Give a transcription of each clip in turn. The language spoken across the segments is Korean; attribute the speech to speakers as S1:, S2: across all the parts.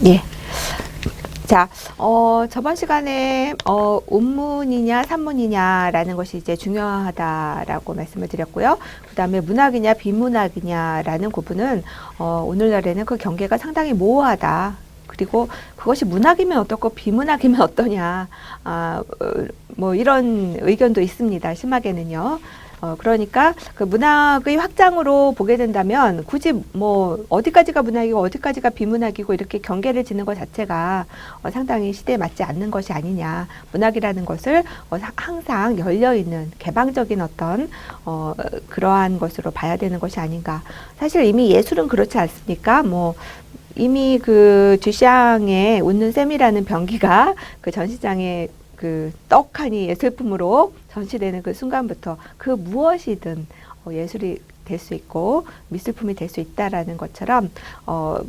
S1: 예. 자, 저번 시간에, 운문이냐, 산문이냐라는 것이 이제 중요하다라고 말씀을 드렸고요. 그 다음에 문학이냐, 비문학이냐라는 구분은, 오늘날에는 그 경계가 상당히 모호하다. 그리고 그것이 문학이면 어떻고 비문학이면 어떠냐. 뭐 이런 의견도 있습니다. 심하게는요. 그러니까 그 문학의 확장으로 보게 된다면 굳이 뭐 어디까지가 문학이고 어디까지가 비문학이고 이렇게 경계를 짓는 것 자체가 상당히 시대에 맞지 않는 것이 아니냐. 문학이라는 것을 항상 열려있는 개방적인 어떤 그러한 것으로 봐야 되는 것이 아닌가. 사실 이미 예술은 그렇지 않습니까? 뭐 이미 그 듀샹의 웃는 샘이라는 병기가 그 전시장에 그 떡하니 예술품으로 전시되는 그 순간부터 그 무엇이든 예술이 될 수 있고 미술품이 될 수 있다라는 것처럼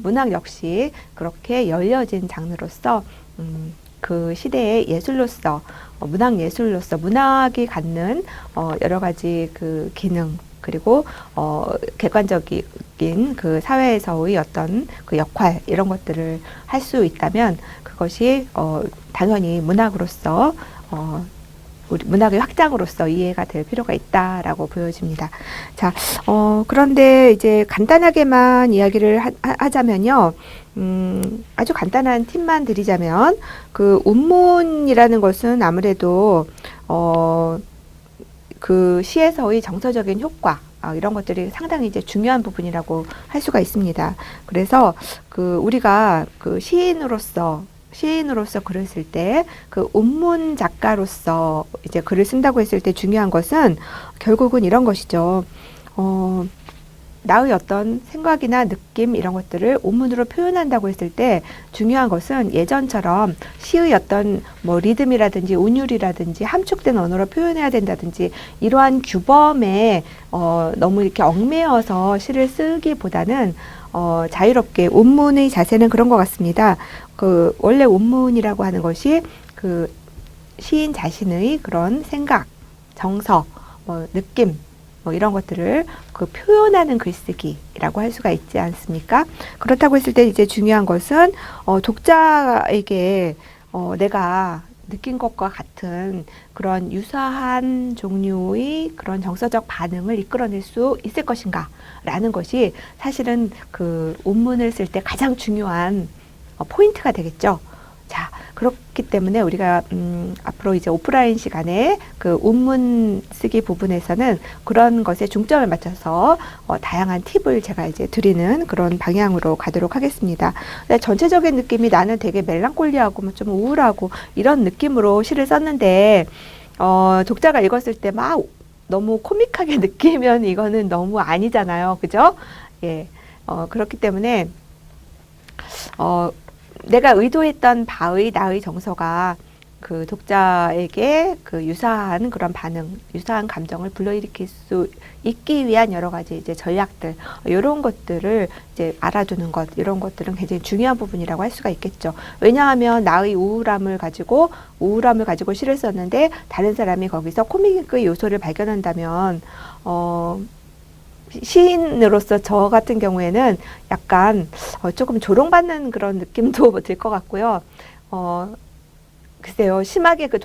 S1: 문학 역시 그렇게 열려진 장르로서 그 시대의 예술로서 문학 예술로서 문학이 갖는 여러 가지 그 기능 그리고 객관적인 그 사회에서의 어떤 그 역할 이런 것들을 할 수 있다면 그것이 당연히 문학으로서 우리 문학의 확장으로서 이해가 될 필요가 있다라고 보여집니다. 자, 그런데 이제 간단하게만 이야기를 하자면요. 아주 간단한 팁만 드리자면 그 운문이라는 것은 아무래도 그 시에서의 정서적인 효과 이런 것들이 상당히 이제 중요한 부분이라고 할 수가 있습니다. 그래서 그 우리가 그 시인으로서 글을 쓸 때 그 운문 작가로서 이제 글을 쓴다고 했을 때 중요한 것은 결국은 이런 것이죠. 나의 어떤 생각이나 느낌 이런 것들을 온문으로 표현한다고 했을 때 중요한 것은 예전처럼 시의 어떤 뭐 리듬이라든지 운율이라든지 함축된 언어로 표현해야 된다든지 이러한 규범에 너무 이렇게 얽매여서 시를 쓰기보다는 자유롭게 온문의 자세는 그런 것 같습니다. 그 원래 온문이라고 하는 것이 그 시인 자신의 그런 생각, 정서, 뭐 느낌 뭐 이런 것들을 그 표현하는 글쓰기라고 할 수가 있지 않습니까? 그렇다고 했을 때 이제 중요한 것은 독자에게 내가 느낀 것과 같은 그런 유사한 종류의 그런 정서적 반응을 이끌어낼 수 있을 것인가 라는 것이 사실은 그 온문을 쓸 때 가장 중요한 포인트가 되겠죠. 자, 그렇기 때문에 우리가 앞으로 이제 오프라인 시간에 그 온문 쓰기 부분에서는 그런 것에 중점을 맞춰서 다양한 팁을 제가 이제 드리는 그런 방향으로 가도록 하겠습니다. 전체적인 느낌이 나는 되게 멜랑콜리하고 뭐 좀 우울하고 이런 느낌으로 시를 썼는데 독자가 읽었을 때 막 너무 코믹하게 느끼면 이거는 너무 아니잖아요. 그죠? 예. 그렇기 때문에 내가 의도했던 바의 나의 정서가 그 독자에게 그 유사한 그런 반응, 유사한 감정을 불러일으킬 수 있기 위한 여러 가지 이제 전략들, 이런 것들을 이제 알아두는 것, 이런 것들은 굉장히 중요한 부분이라고 할 수가 있겠죠. 왜냐하면 나의 우울함을 가지고 시를 썼는데 다른 사람이 거기서 코믹의 요소를 발견한다면, 시인으로서 저 같은 경우에는 약간 조금 조롱받는 그런 느낌도 들 것 같고요. 글쎄요, 심하게 그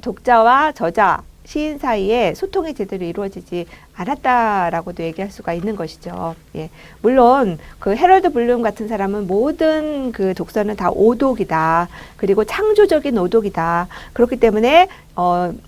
S1: 독자와 저자, 시인 사이에 소통이 제대로 이루어지지 않았다라고도 얘기할 수가 있는 것이죠. 예. 물론 그 해럴드 블룸 같은 사람은 모든 그 독서는 다 오독이다. 그리고 창조적인 오독이다. 그렇기 때문에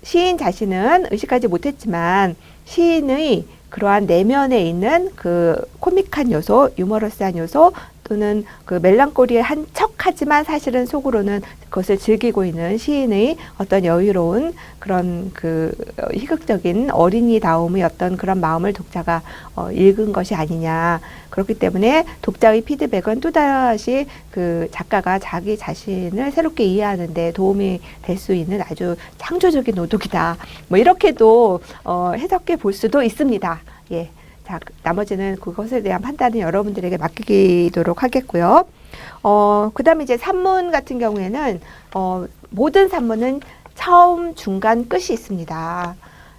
S1: 시인 자신은 의식하지 못했지만 시인의 그러한 내면에 있는 그 코믹한 요소, 유머러스한 요소 또는 그 멜랑콜리한 척하지만 사실은 속으로는 그것을 즐기고 있는 시인의 어떤 여유로운 그런 그 희극적인 어린이다움의 어떤 그런 마음을 독자가 읽은 것이 아니냐. 그렇기 때문에 독자의 피드백은 또다시 그 작가가 자기 자신을 새롭게 이해하는 데 도움이 될 수 있는 아주 창조적인 노동이다. 뭐 이렇게도 해석해 볼 수도 있습니다. 예. 자, 나머지는 그것에 대한 판단은 여러분들에게 맡기도록 하겠고요. 그 다음에 이제 산문 같은 경우에는, 모든 산문은 처음, 중간, 끝이 있습니다.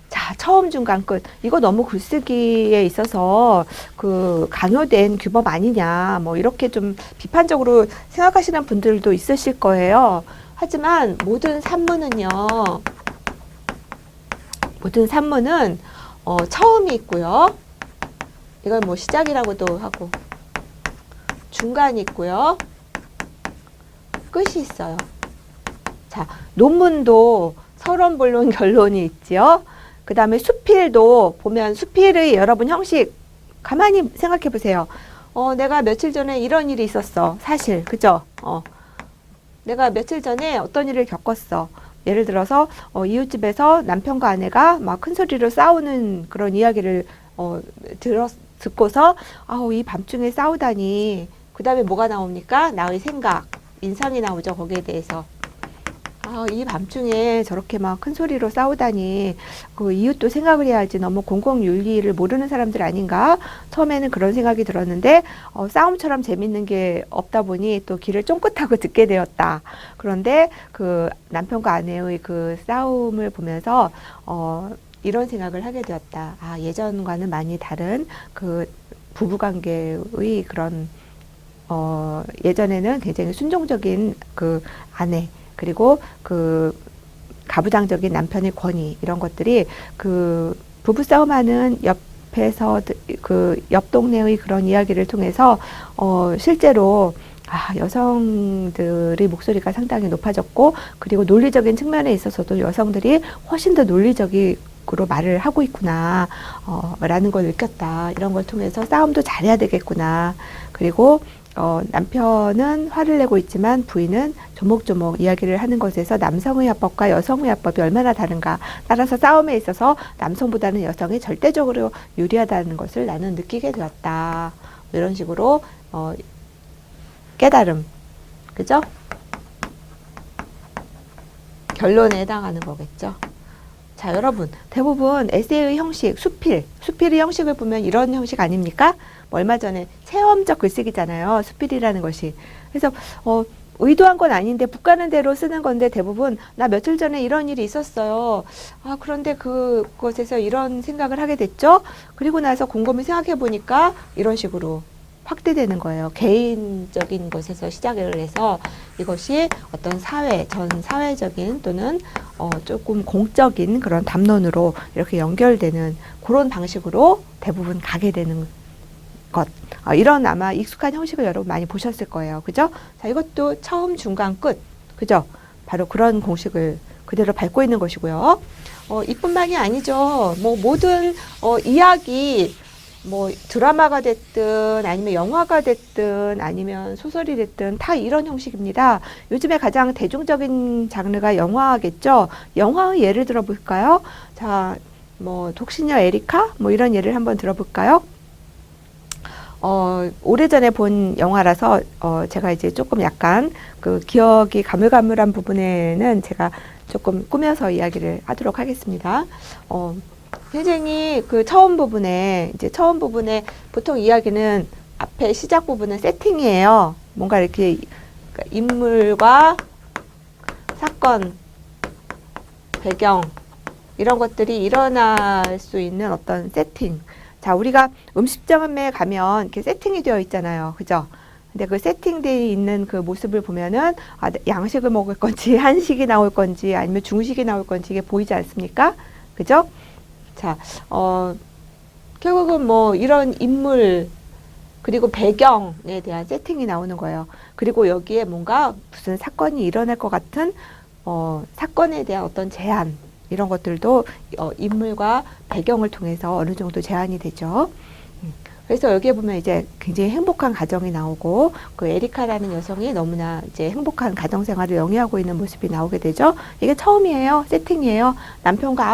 S1: 자, 처음, 중간, 끝. 이거 너무 글쓰기에 있어서 그 강요된 규범 아니냐. 뭐 이렇게 좀 비판적으로 생각하시는 분들도 있으실 거예요. 하지만 모든 산문은 처음이 있고요. 이걸 뭐 시작이라고도 하고, 중간이 있고요. 끝이 있어요. 자, 논문도 서론, 본론, 결론이 있지요. 그 다음에 수필도 보면 수필의 여러분 형식 가만히 생각해 보세요. 내가 며칠 전에 이런 일이 있었어. 사실, 그죠? 내가 며칠 전에 어떤 일을 겪었어. 예를 들어서 이웃집에서 남편과 아내가 막 큰 소리로 싸우는 그런 이야기를 듣고서 이 밤중에 싸우다니. 그 다음에 뭐가 나옵니까? 나의 생각, 인상이 나오죠. 거기에 대해서. 이 밤중에 저렇게 막 큰 소리로 싸우다니 그 이웃도 생각을 해야지 너무 공공윤리를 모르는 사람들 아닌가 처음에는 그런 생각이 들었는데 싸움처럼 재밌는 게 없다 보니 또 귀를 쫑긋하고 듣게 되었다. 그런데 그 남편과 아내의 그 싸움을 보면서 이런 생각을 하게 되었다. 예전과는 많이 다른 그 부부관계의 그런 예전에는 굉장히 순종적인 그 아내 그리고 그 가부장적인 남편의 권위 이런 것들이 그 부부싸움하는 옆에서 그 옆 동네의 그런 이야기를 통해서 실제로 여성들의 목소리가 상당히 높아졌고 그리고 논리적인 측면에 있어서도 여성들이 훨씬 더 논리적으로 말을 하고 있구나 라는 걸 느꼈다. 이런 걸 통해서 싸움도 잘해야 되겠구나. 그리고 남편은 화를 내고 있지만 부인은 조목조목 이야기를 하는 것에서 남성의 화법과 여성의 화법이 얼마나 다른가. 따라서 싸움에 있어서 남성보다는 여성이 절대적으로 유리하다는 것을 나는 느끼게 되었다. 이런 식으로 깨달음, 그죠? 결론에 해당하는 거겠죠. 자, 여러분, 대부분 에세이의 형식, 수필의 형식을 보면 이런 형식 아닙니까? 얼마 전에 체험적 글쓰기잖아요. 수필이라는 것이. 그래서 의도한 건 아닌데 북가는 대로 쓰는 건데 대부분 나 며칠 전에 이런 일이 있었어요. 그런데 그것에서 이런 생각을 하게 됐죠. 그리고 나서 곰곰이 생각해 보니까 이런 식으로 확대되는 거예요. 개인적인 것에서 시작을 해서 이것이 어떤 전 사회적인 또는 조금 공적인 그런 담론으로 이렇게 연결되는 그런 방식으로 대부분 가게 되는 것. 이런 아마 익숙한 형식을 여러분 많이 보셨을 거예요. 그죠? 자, 이것도 처음, 중간, 끝. 그죠? 바로 그런 공식을 그대로 밟고 있는 것이고요. 이뿐만이 아니죠. 뭐 모든 이야기 뭐 드라마가 됐든 아니면 영화가 됐든 아니면 소설이 됐든 다 이런 형식입니다. 요즘에 가장 대중적인 장르가 영화겠죠. 영화의 예를 들어볼까요? 자, 뭐 독신녀 에리카 뭐 이런 예를 한번 들어볼까요? 오래전에 본 영화라서 제가 이제 조금 약간 그 기억이 가물가물한 부분에는 제가 조금 꾸며서 이야기를 하도록 하겠습니다. 굉장히 그 처음 부분에 보통 이야기는 앞에 시작 부분은 세팅이에요. 뭔가 이렇게 인물과 사건, 배경 이런 것들이 일어날 수 있는 어떤 세팅. 자, 우리가 음식점에 가면 이렇게 세팅이 되어 있잖아요. 그죠? 근데 그 세팅되어 있는 그 모습을 보면은 양식을 먹을 건지 한식이 나올 건지 아니면 중식이 나올 건지 이게 보이지 않습니까? 그죠? 자, 결국은 뭐 이런 인물 그리고 배경에 대한 세팅이 나오는 거예요. 그리고 여기에 뭔가 무슨 사건이 일어날 것 같은 사건에 대한 어떤 제안 이런 것들도 인물과 배경을 통해서 어느 정도 제한이 되죠. 그래서 여기에 보면 이제 굉장히 행복한 가정이 나오고 그 에리카라는 여성이 너무나 이제 행복한 가정 생활을 영위하고 있는 모습이 나오게 되죠. 이게 처음이에요. 세팅이에요. 남편과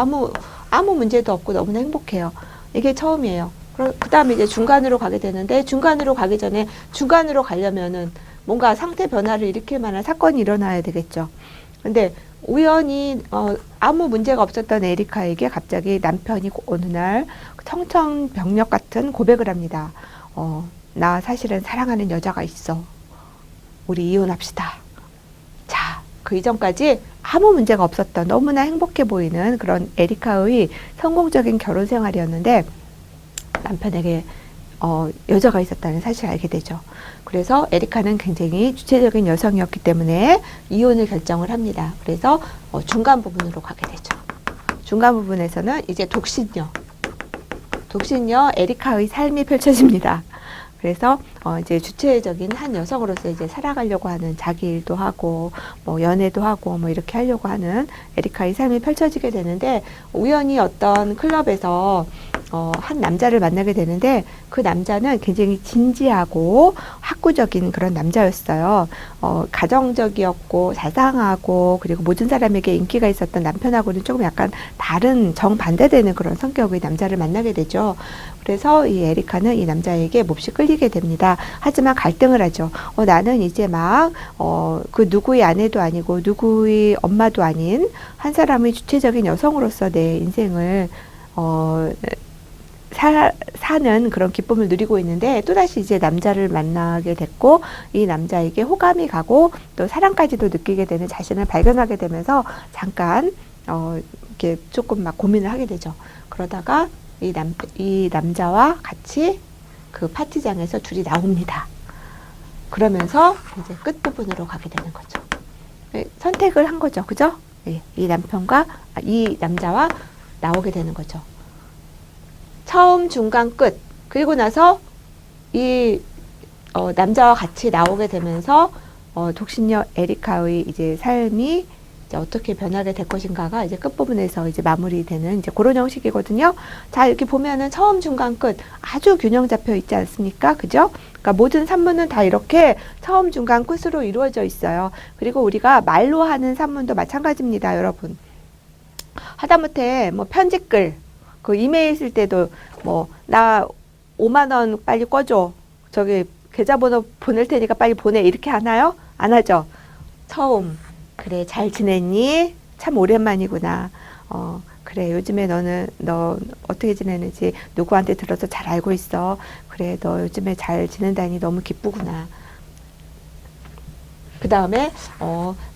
S1: 아무 문제도 없고 너무나 행복해요. 이게 처음이에요. 그 다음에 이제 중간으로 가게 되는데 중간으로 가기 전에 중간으로 가려면은 뭔가 상태 변화를 일으킬 만한 사건이 일어나야 되겠죠. 근데 우연히 아무 문제가 없었던 에리카에게 갑자기 남편이 어느 날 청천벽력 같은 고백을 합니다. 나 사실은 사랑하는 여자가 있어. 우리 이혼합시다. 자, 그 이전까지 아무 문제가 없었던 너무나 행복해 보이는 그런 에리카의 성공적인 결혼 생활이었는데 남편에게 여자가 있었다는 사실을 알게 되죠. 그래서 에리카는 굉장히 주체적인 여성이었기 때문에 이혼을 결정을 합니다. 그래서 중간 부분으로 가게 되죠. 중간 부분에서는 이제 독신녀 에리카의 삶이 펼쳐집니다. 그래서 이제 주체적인 한 여성으로서 이제 살아가려고 하는 자기 일도 하고 뭐 연애도 하고 뭐 이렇게 하려고 하는 에리카의 삶이 펼쳐지게 되는데 우연히 어떤 클럽에서 한 남자를 만나게 되는데 그 남자는 굉장히 진지하고 학구적인 그런 남자였어요. 가정적이었고 자상하고 그리고 모든 사람에게 인기가 있었던 남편하고는 조금 약간 다른 정반대되는 그런 성격의 남자를 만나게 되죠. 그래서 이 에리카는 이 남자에게 몹시 끌리게 됩니다. 하지만 갈등을 하죠. 나는 이제 막 그 누구의 아내도 아니고 누구의 엄마도 아닌 한 사람의 주체적인 여성으로서 내 인생을 사는 그런 기쁨을 누리고 있는데 또다시 이제 남자를 만나게 됐고 이 남자에게 호감이 가고 또 사랑까지도 느끼게 되는 자신을 발견하게 되면서 잠깐 이렇게 조금 막 고민을 하게 되죠. 그러다가 이 남자와 같이 그 파티장에서 둘이 나옵니다. 그러면서 이제 끝부분으로 가게 되는 거죠. 선택을 한 거죠. 그죠? 이 남자와 나오게 되는 거죠. 처음, 중간, 끝. 그리고 나서 이 남자와 같이 나오게 되면서 독신녀 에리카의 이제 삶이 이제 어떻게 변하게 될 것인가가 이제 끝부분에서 이제 마무리되는 이제 그런 형식이거든요. 자, 이렇게 보면은 처음, 중간, 끝 아주 균형 잡혀 있지 않습니까? 그죠? 그러니까 모든 산문은 다 이렇게 처음, 중간, 끝으로 이루어져 있어요. 그리고 우리가 말로 하는 산문도 마찬가지입니다, 여러분. 하다못해 뭐 편지글 그 이메일 쓸 때도 뭐 나 5만 원 빨리 꺼줘. 저기 계좌번호 보낼 테니까 빨리 보내. 이렇게 하나요? 안 하죠. 처음. 그래, 잘 지냈니? 참 오랜만이구나. 그래, 요즘에 너 어떻게 지내는지 누구한테 들어서 잘 알고 있어. 그래, 너 요즘에 잘 지낸다니 너무 기쁘구나. 그 다음에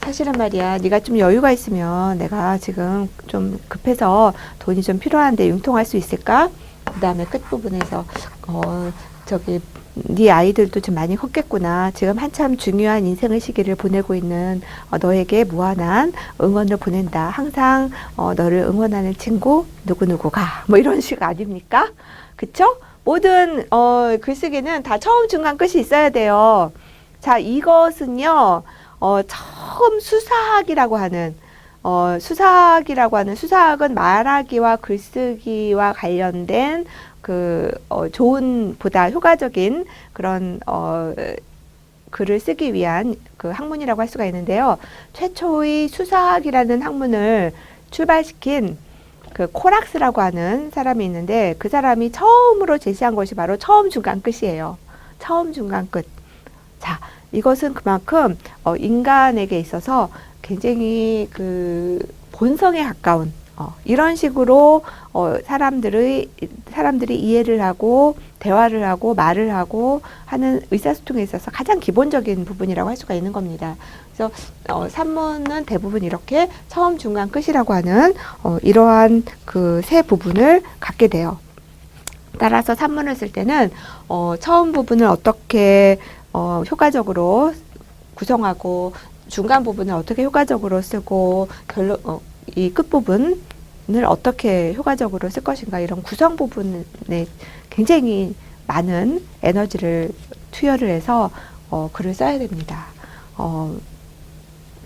S1: 사실은 말이야, 네가 좀 여유가 있으면 내가 지금 좀 급해서 돈이 좀 필요한데 융통할 수 있을까? 그 다음에 끝부분에서 저기 네 아이들도 좀 많이 컸겠구나. 지금 한참 중요한 인생의 시기를 보내고 있는 너에게 무한한 응원을 보낸다. 항상 너를 응원하는 친구 누구누구가 뭐 이런 식 아닙니까? 그쵸? 모든 글쓰기는 다 처음, 중간, 끝이 있어야 돼요. 자, 이것은요, 처음 수사학이라고 하는 수사학은 말하기와 글쓰기와 관련된 좋은, 보다 효과적인 그런, 글을 쓰기 위한 그 학문이라고 할 수가 있는데요. 최초의 수사학이라는 학문을 출발시킨 그 코락스라고 하는 사람이 있는데 그 사람이 처음으로 제시한 것이 바로 처음, 중간, 끝이에요. 처음, 중간, 끝. 자, 이것은 그만큼 인간에게 있어서 굉장히 그 본성에 가까운 이런 식으로 사람들이 이해를 하고 대화를 하고 말을 하고 하는 의사소통에 있어서 가장 기본적인 부분이라고 할 수가 있는 겁니다. 그래서 산문은 대부분 이렇게 처음, 중간, 끝이라고 하는 이러한 그 세 부분을 갖게 돼요. 따라서 산문을 쓸 때는 처음 부분을 어떻게 효과적으로 구성하고 중간 부분을 어떻게 효과적으로 쓰고 이 끝부분을 어떻게 효과적으로 쓸 것인가 이런 구성 부분에 굉장히 많은 에너지를 투여를 해서 글을 써야 됩니다.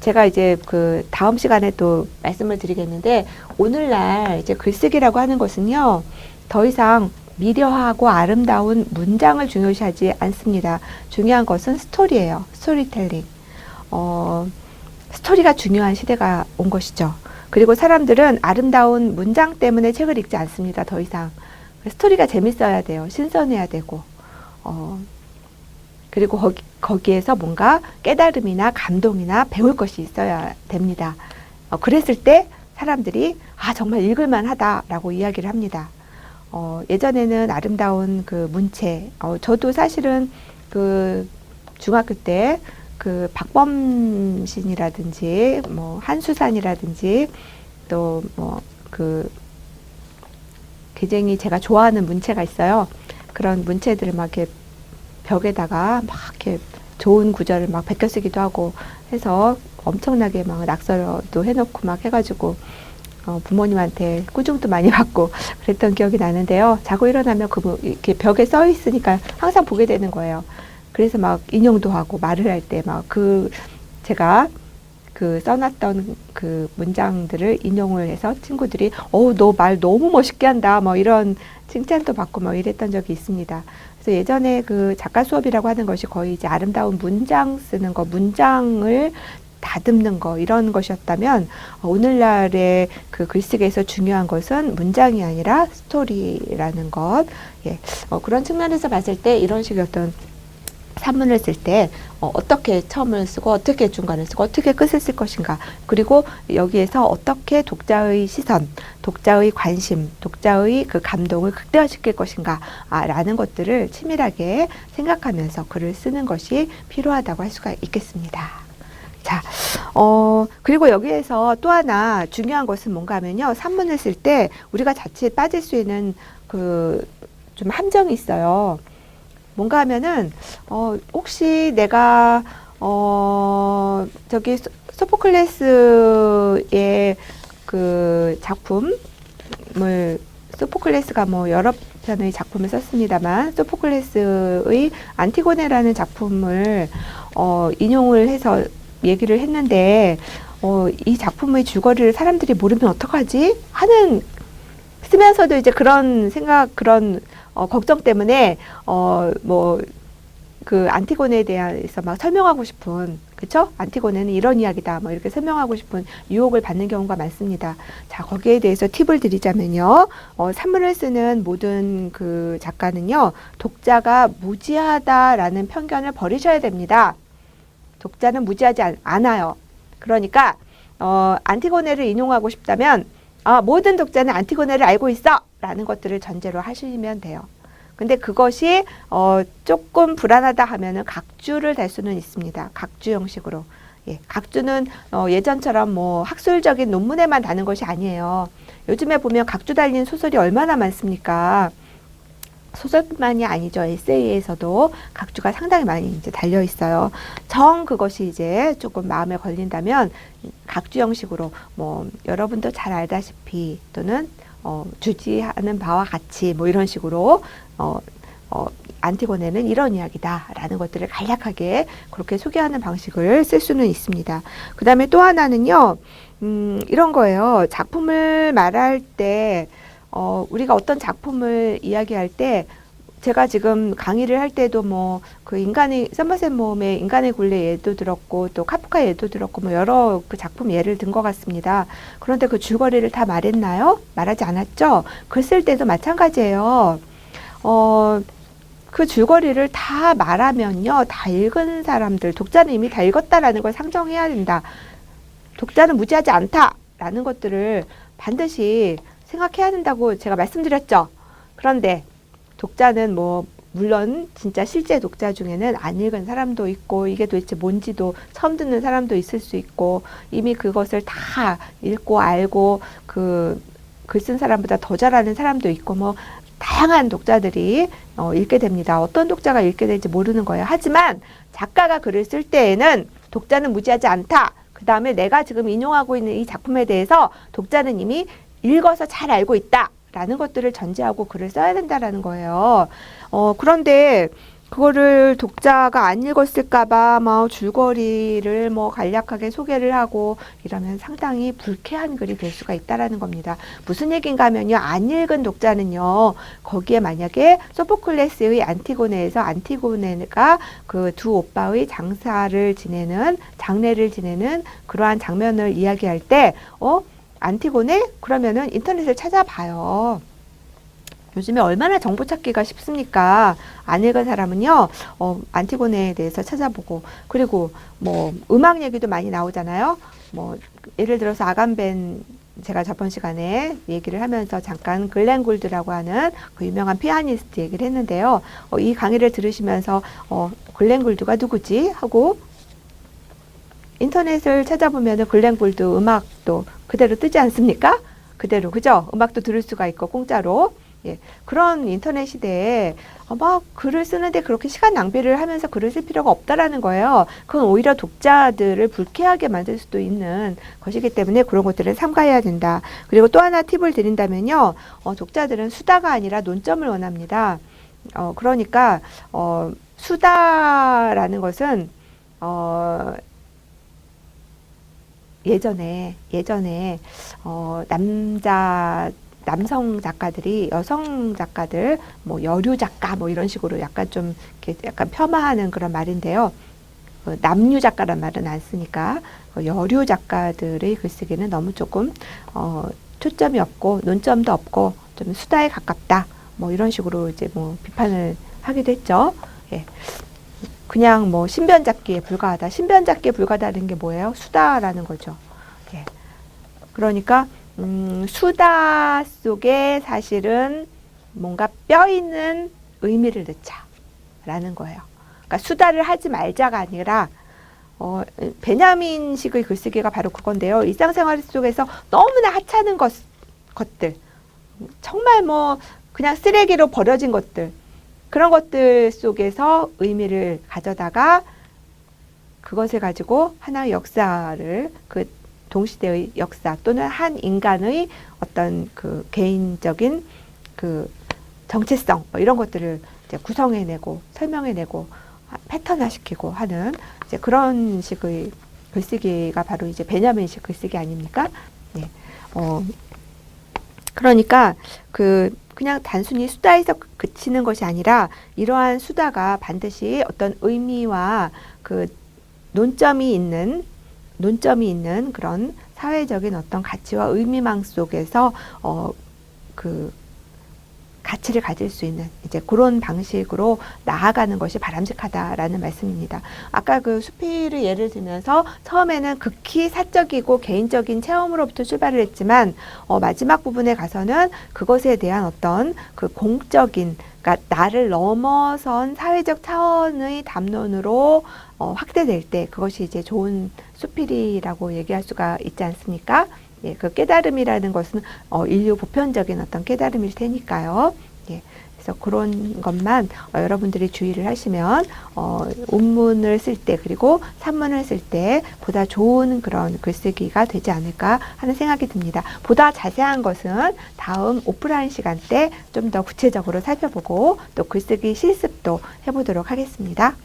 S1: 제가 이제 그 다음 시간에 또 말씀을 드리겠는데 오늘날 이제 글쓰기라고 하는 것은요 더 이상 미려하고 아름다운 문장을 중요시하지 않습니다. 중요한 것은 스토리예요. 스토리텔링. 스토리가 중요한 시대가 온 것이죠. 그리고 사람들은 아름다운 문장 때문에 책을 읽지 않습니다. 더 이상. 스토리가 재밌어야 돼요. 신선해야 되고. 그리고 거기에서 뭔가 깨달음이나 감동이나 배울 것이 있어야 됩니다. 그랬을 때 사람들이 정말 읽을만 하다라고 이야기를 합니다. 예전에는 아름다운 그 문체, 저도 사실은 그 중학교 때 그 박범신이라든지 뭐 한수산이라든지 또 뭐 그 굉장히 제가 좋아하는 문체가 있어요. 그런 문체들을 막 이렇게 벽에다가 막 이렇게 좋은 구절을 막 베껴 쓰기도 하고 해서 엄청나게 막 낙서도 해놓고 막 해가지고 부모님한테 꾸중도 많이 받고 그랬던 기억이 나는데요. 자고 일어나면 이렇게 벽에 써 있으니까 항상 보게 되는 거예요. 그래서 막 인용도 하고 말을 할 때 막 제가 그 써놨던 그 문장들을 인용을 해서 친구들이 너 말 너무 멋있게 한다 뭐 이런 칭찬도 받고 뭐 이랬던 적이 있습니다. 그래서 예전에 그 작가 수업이라고 하는 것이 거의 이제 아름다운 문장 쓰는 거, 문장을 다듬는 거 이런 것이었다면 오늘날의 그 글쓰기에서 중요한 것은 문장이 아니라 스토리라는 것. 예. 그런 측면에서 봤을 때 이런 식의 어떤 산문을 쓸 때 어떻게 처음을 쓰고 어떻게 중간을 쓰고 어떻게 끝을 쓸 것인가, 그리고 여기에서 어떻게 독자의 시선, 독자의 관심, 독자의 그 감동을 극대화시킬 것인가 라는 것들을 치밀하게 생각하면서 글을 쓰는 것이 필요하다고 할 수가 있겠습니다. 자, 그리고 여기에서 또 하나 중요한 것은 뭔가 하면요, 산문을 쓸 때 우리가 자칫 빠질 수 있는 그 좀 함정이 있어요. 뭔가 하면은 혹시 내가 저기 소포클레스의 그 작품을, 소포클레스가 뭐 여러 편의 작품을 썼습니다만 소포클레스의 안티고네라는 작품을 인용을 해서 얘기를 했는데 이 작품의 줄거리를 사람들이 모르면 어떡하지 하는, 쓰면서도 이제 그런 생각, 그런 걱정 때문에 뭐 그 안티고네에 대해서 막 설명하고 싶은, 그쵸? 안티고네는 이런 이야기다 뭐 이렇게 설명하고 싶은 유혹을 받는 경우가 많습니다. 자, 거기에 대해서 팁을 드리자면요, 산문을 쓰는 모든 그 작가는요, 독자가 무지하다라는 편견을 버리셔야 됩니다. 독자는 무지하지 않아요. 그러니까 안티고네를 인용하고 싶다면 모든 독자는 안티고네를 알고 있어 라는 것들을 전제로 하시면 돼요. 근데 그것이 조금 불안하다 하면은 각주를 달 수는 있습니다. 각주 형식으로. 예, 각주는 예전처럼 뭐 학술적인 논문에만 다는 것이 아니에요. 요즘에 보면 각주 달린 소설이 얼마나 많습니까? 소설뿐만이 아니죠. 에세이에서도 각주가 상당히 많이 이제 달려 있어요. 그것이 이제 조금 마음에 걸린다면 각주 형식으로 뭐 여러분도 잘 알다시피 또는 주지하는 바와 같이 뭐 이런 식으로 안티고네는 이런 이야기다라는 것들을 간략하게 그렇게 소개하는 방식을 쓸 수는 있습니다. 그 다음에 또 하나는요, 이런 거예요. 작품을 말할 때 우리가 어떤 작품을 이야기할 때, 제가 지금 강의를 할 때도 뭐 그 서머셋 모험의 인간의 굴레 예도 들었고 또 카프카 예도 들었고 뭐 여러 그 작품 예를 든 것 같습니다. 그런데 그 줄거리를 다 말했나요? 말하지 않았죠? 글 쓸 때도 마찬가지예요. 그 줄거리를 다 말하면요, 다 읽은 사람들, 독자는 이미 다 읽었다라는 걸 상정해야 된다. 독자는 무지하지 않다라는 것들을 반드시 생각해야 된다고 제가 말씀드렸죠. 그런데 독자는 뭐 물론 진짜 실제 독자 중에는 안 읽은 사람도 있고 이게 도대체 뭔지도 처음 듣는 사람도 있을 수 있고 이미 그것을 다 읽고 알고 그 글 쓴 사람보다 더 잘하는 사람도 있고 뭐 다양한 독자들이 읽게 됩니다. 어떤 독자가 읽게 될지 모르는 거예요. 하지만 작가가 글을 쓸 때에는 독자는 무지하지 않다. 그 다음에 내가 지금 인용하고 있는 이 작품에 대해서 독자는 이미 읽어서 잘 알고 있다 라는 것들을 전제하고 글을 써야 된다라는 거예요. 그런데 그거를 독자가 안 읽었을까봐 뭐 줄거리를 뭐 간략하게 소개를 하고 이러면 상당히 불쾌한 글이 될 수가 있다라는 겁니다. 무슨 얘기인가 하면요, 안 읽은 독자는요, 거기에 만약에 소포클레스의 안티고네에서 안티고네가 그 두 오빠의 장례를 지내는 그러한 장면을 이야기할 때 안티고네? 그러면은 인터넷을 찾아봐요. 요즘에 얼마나 정보 찾기가 쉽습니까? 안 읽은 사람은요, 안티고네에 대해서 찾아보고, 그리고 뭐 음악 얘기도 많이 나오잖아요. 뭐 예를 들어서 아감벤, 제가 저번 시간에 얘기를 하면서 잠깐 글렌 굴드라고 하는 그 유명한 피아니스트 얘기를 했는데요. 이 강의를 들으시면서 글렌 굴드가 누구지? 하고 인터넷을 찾아보면은 글렌골드 음악도 그대로 뜨지 않습니까? 그대로, 그죠? 음악도 들을 수가 있고, 공짜로. 예, 그런 인터넷 시대에 막 글을 쓰는데 그렇게 시간 낭비를 하면서 글을 쓸 필요가 없다라는 거예요. 그건 오히려 독자들을 불쾌하게 만들 수도 있는 것이기 때문에 그런 것들을 삼가해야 된다. 그리고 또 하나 팁을 드린다면요. 독자들은 수다가 아니라 논점을 원합니다. 그러니까 수다라는 것은 예전에 남성 작가들이 여성 작가들 뭐 여류 작가 뭐 이런 식으로 약간 좀 이렇게 약간 폄하하는 그런 말인데요. 남류 작가란 말은 안 쓰니까 여류 작가들의 글쓰기는 너무 조금 초점이 없고 논점도 없고 좀 수다에 가깝다. 뭐 이런 식으로 이제 뭐 비판을 하기도 했죠. 예. 그냥 뭐 신변잡기에 불과하다. 신변잡기에 불과하다는 게 뭐예요? 수다라는 거죠. 예. 그러니까 수다 속에 사실은 뭔가 뼈 있는 의미를 넣자라는 거예요. 그러니까 수다를 하지 말자가 아니라 베냐민식의 글쓰기가 바로 그건데요. 일상생활 속에서 너무나 하찮은 것들, 정말 뭐 그냥 쓰레기로 버려진 것들, 그런 것들 속에서 의미를 가져다가 그것을 가지고 하나의 역사를 그 동시대의 역사 또는 한 인간의 어떤 그 개인적인 그 정체성 뭐 이런 것들을 이제 구성해내고 설명해내고 패턴화시키고 하는 이제 그런 식의 글쓰기가 바로 이제 베냐민식 글쓰기 아닙니까? 네. 그러니까 그냥 단순히 수다에서 그치는 것이 아니라 이러한 수다가 반드시 어떤 의미와 그 논점이 있는 그런 사회적인 어떤 가치와 의미망 속에서 그 가치를 가질 수 있는 이제 그런 방식으로 나아가는 것이 바람직하다라는 말씀입니다. 아까 그 수필을 예를 들면서 처음에는 극히 사적이고 개인적인 체험으로부터 출발을 했지만 마지막 부분에 가서는 그것에 대한 어떤 그 공적인 그러니까 나를 넘어선 사회적 차원의 담론으로 확대될 때 그것이 이제 좋은 수필이라고 얘기할 수가 있지 않습니까? 예, 그 깨달음이라는 것은 인류 보편적인 어떤 깨달음일 테니까요. 예, 그래서 그런 것만 여러분들이 주의를 하시면 운문을 쓸 때 그리고 산문을 쓸 때 보다 좋은 그런 글쓰기가 되지 않을까 하는 생각이 듭니다. 보다 자세한 것은 다음 오프라인 시간 때 좀 더 구체적으로 살펴보고 또 글쓰기 실습도 해보도록 하겠습니다.